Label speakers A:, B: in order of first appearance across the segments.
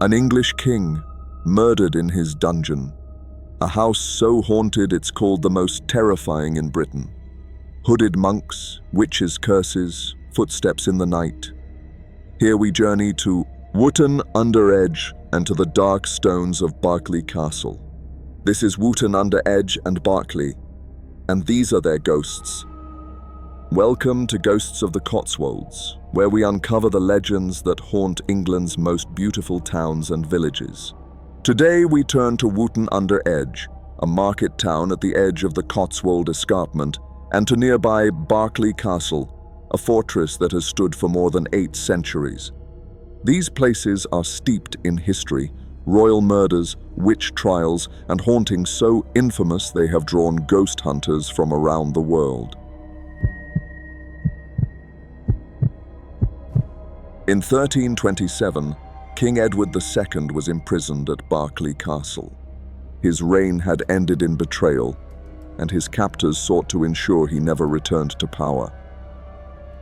A: An English king, murdered in his dungeon. A house so haunted it's called the most terrifying in Britain. Hooded monks, witches' curses, footsteps in the night. Here we journey to Wotton-under-Edge and to the dark stones of Berkeley Castle. This is Wotton-under-Edge and Berkeley, and these are their ghosts. Welcome to Ghosts of the Cotswolds, where we uncover the legends that haunt England's most beautiful towns and villages. Today we turn to Wotton-under-Edge, a market town at the edge of the Cotswold escarpment, and to nearby Berkeley Castle, a fortress that has stood for more than 8 centuries. These places are steeped in history, royal murders, witch trials, and hauntings so infamous they have drawn ghost hunters from around the world. In 1327, King Edward II was imprisoned at Berkeley Castle. His reign had ended in betrayal, and his captors sought to ensure he never returned to power.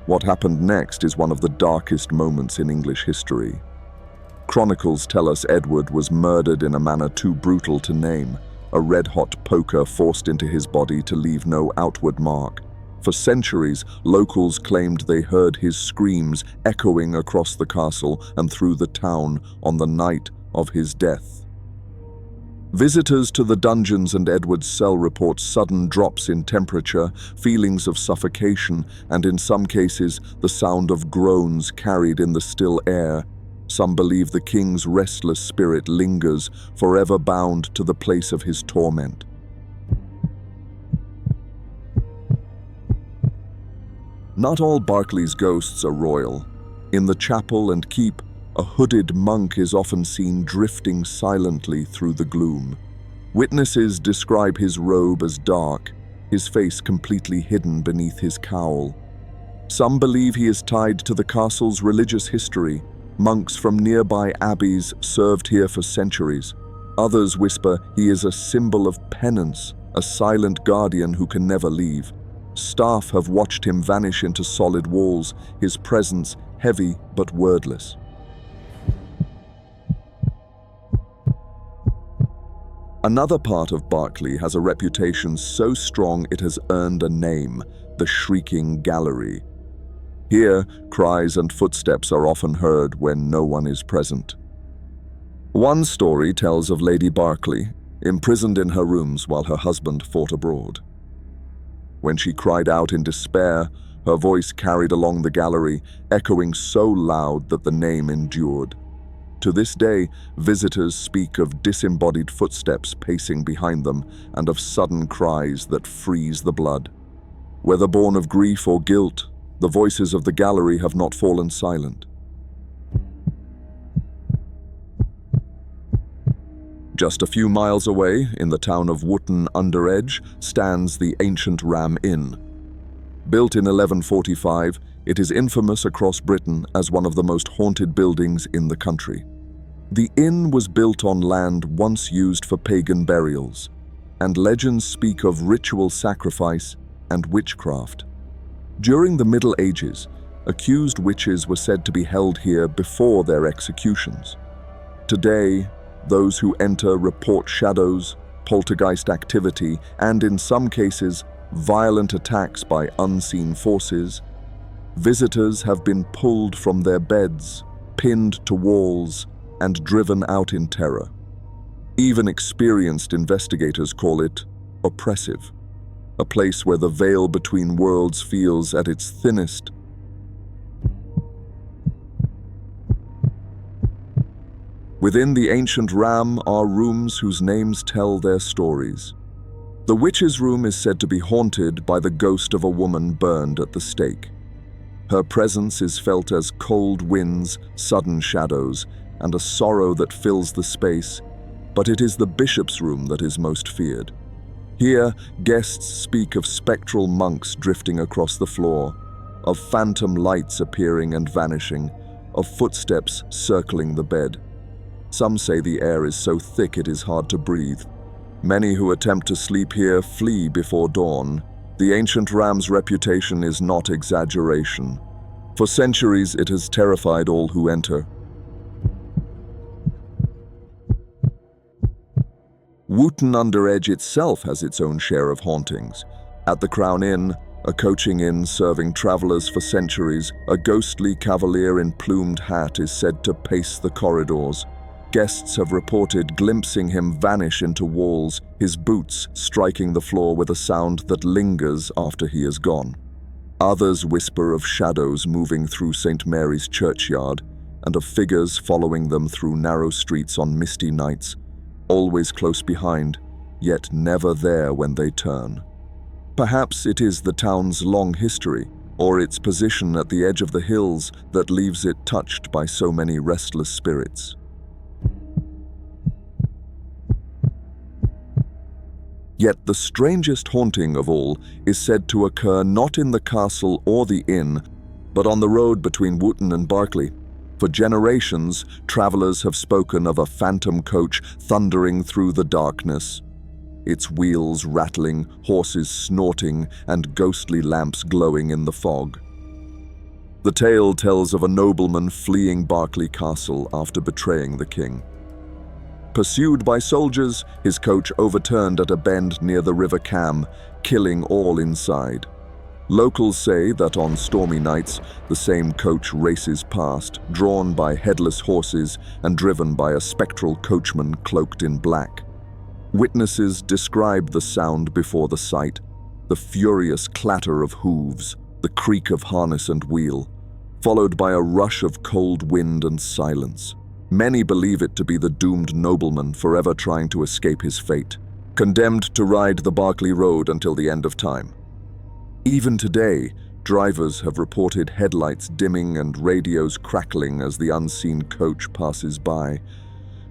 A: What happened next is one of the darkest moments in English history. Chronicles tell us Edward was murdered in a manner too brutal to name, a red-hot poker forced into his body to leave no outward mark. For centuries, locals claimed they heard his screams echoing across the castle and through the town on the night of his death. Visitors to the dungeons and Edward's cell report sudden drops in temperature, feelings of suffocation, and in some cases, the sound of groans carried in the still air. Some believe the king's restless spirit lingers, forever bound to the place of his torment. Not all Berkeley's ghosts are royal. In the chapel and keep, a hooded monk is often seen drifting silently through the gloom. Witnesses describe his robe as dark, his face completely hidden beneath his cowl. Some believe he is tied to the castle's religious history. Monks from nearby abbeys served here for centuries. Others whisper he is a symbol of penance, a silent guardian who can never leave. Staff have watched him vanish into solid walls, his presence heavy but wordless. Another part of Berkeley has a reputation so strong it has earned a name, the Shrieking Gallery. Here, cries and footsteps are often heard when no one is present. One story tells of Lady Berkeley, imprisoned in her rooms while her husband fought abroad. When she cried out in despair, her voice carried along the gallery, echoing so loud that the name endured. To this day, visitors speak of disembodied footsteps pacing behind them and of sudden cries that freeze the blood. Whether born of grief or guilt, the voices of the gallery have not fallen silent. Just a few miles away, in the town of Wotton-under-Edge, stands the ancient Ram Inn. Built in 1145, it is infamous across Britain as one of the most haunted buildings in the country. The inn was built on land once used for pagan burials, and legends speak of ritual sacrifice and witchcraft. During the Middle Ages, accused witches were said to be held here before their executions. Today, those who enter report shadows, poltergeist activity, and in some cases, violent attacks by unseen forces. Visitors have been pulled from their beds, pinned to walls, and driven out in terror. Even experienced investigators call it oppressive, a place where the veil between worlds feels at its thinnest. Within the ancient Ram are rooms whose names tell their stories. The witch's room is said to be haunted by the ghost of a woman burned at the stake. Her presence is felt as cold winds, sudden shadows, and a sorrow that fills the space, but it is the bishop's room that is most feared. Here, guests speak of spectral monks drifting across the floor, of phantom lights appearing and vanishing, of footsteps circling the bed. Some say the air is so thick it is hard to breathe. Many who attempt to sleep here flee before dawn. The ancient Ram's reputation is not exaggeration. For centuries it has terrified all who enter. Wotton-under-Edge itself has its own share of hauntings. At the Crown Inn, a coaching inn serving travelers for centuries, a ghostly cavalier in plumed hat is said to pace the corridors. Guests have reported glimpsing him vanish into walls, his boots striking the floor with a sound that lingers after he is gone. Others whisper of shadows moving through St. Mary's churchyard and of figures following them through narrow streets on misty nights, always close behind, yet never there when they turn. Perhaps it is the town's long history, or its position at the edge of the hills that leaves it touched by so many restless spirits. Yet the strangest haunting of all is said to occur not in the castle or the inn, but on the road between Wotton and Berkeley. For generations, travelers have spoken of a phantom coach thundering through the darkness, its wheels rattling, horses snorting, and ghostly lamps glowing in the fog. The tale tells of a nobleman fleeing Berkeley Castle after betraying the king. Pursued by soldiers, his coach overturned at a bend near the River Cam, killing all inside. Locals say that on stormy nights, the same coach races past, drawn by headless horses and driven by a spectral coachman cloaked in black. Witnesses describe the sound before the sight, the furious clatter of hooves, the creak of harness and wheel, followed by a rush of cold wind and silence. Many believe it to be the doomed nobleman forever trying to escape his fate, condemned to ride the Berkeley Road until the end of time. Even today, drivers have reported headlights dimming and radios crackling as the unseen coach passes by,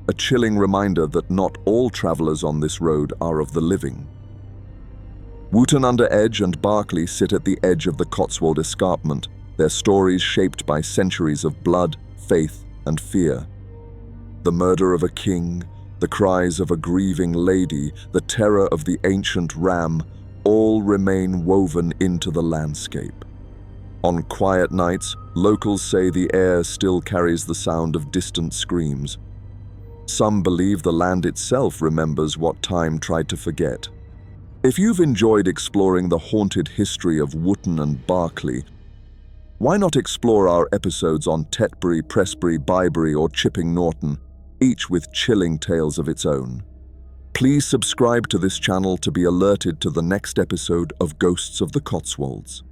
A: a chilling reminder that not all travelers on this road are of the living. Wotton-under-Edge and Berkeley sit at the edge of the Cotswold escarpment, their stories shaped by centuries of blood, faith, and fear. The murder of a king, the cries of a grieving lady, the terror of the ancient ram, all remain woven into the landscape. On quiet nights, locals say the air still carries the sound of distant screams. Some believe the land itself remembers what time tried to forget. If you've enjoyed exploring the haunted history of Wotton and Berkeley, why not explore our episodes on Tetbury, Prestbury, Bybury, or Chipping Norton, each with chilling tales of its own? Please subscribe to this channel to be alerted to the next episode of Ghosts of the Cotswolds.